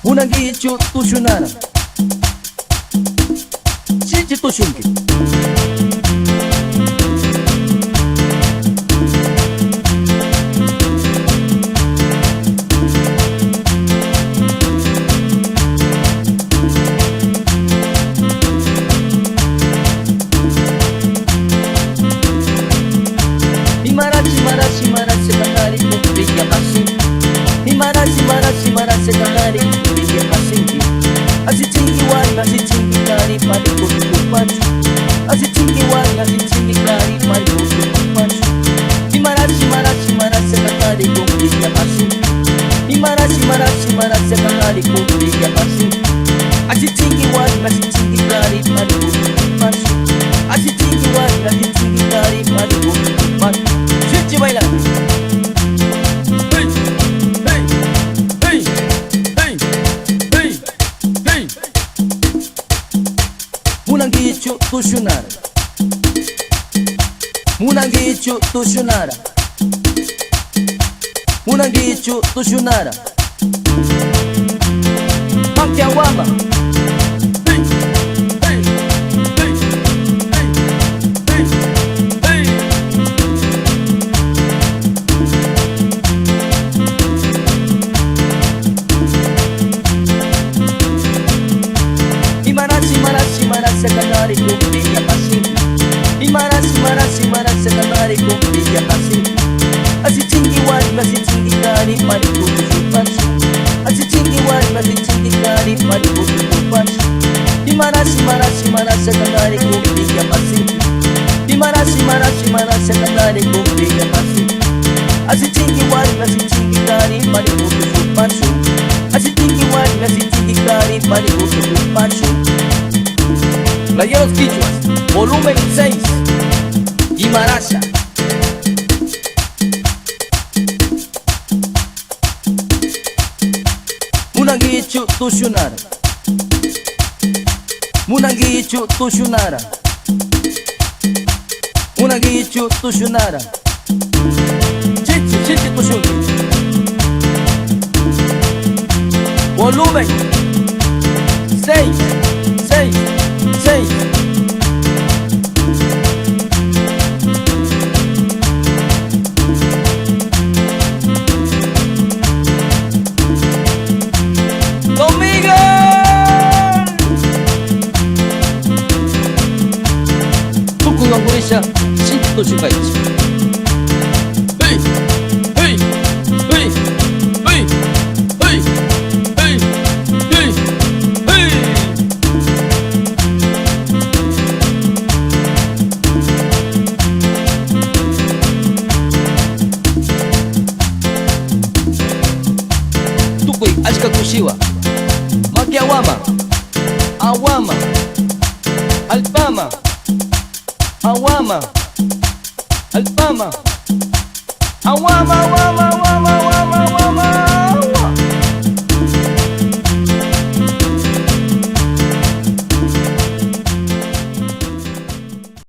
Unangicho tushunara Chichi tushunki Marashi kanari kupiga pasi Marashi kanari kupiga pasi Asichingi wali asichingi kari pari kutukupachu Asichingi wali asichingi kari pari kutukupachu Marashi kanari kupiga pasi Marashi kanari kupiga pasi Asichingi wali asichingi kari pari kutukupachu Asichingi wali asichingi kari pari kutukupachu Chichi baila Munangicho tushunara Munangicho tushunara Munangicho tushunara Mankia wama Marashi kanari kupiga pasi Marashi kanari kupiga pasi Asichingi wali asichingi kari pari kutukupachu Asichingi wali asichingi kari pari kutukupachu Marashi kanari kupiga pasi Marashi kanari kupiga pasi Asichingi wali asichingi kari pari kutukupachu Asichingi wali asichingi kari pari kutukupachu Playeros Quichuas, volumen 6 Guimarães. Munangicho tushunara Munangicho tushunara Munangicho tushunara Chichi tushunki Volumen 6 Conmigo Tuku wangurisha Chichi tushukaichi Hey Hey Hey Hey Hey Hey Hey Hey Tukui ashika kushiwa Mankia wama Awama Alpama Awama Alpama Awama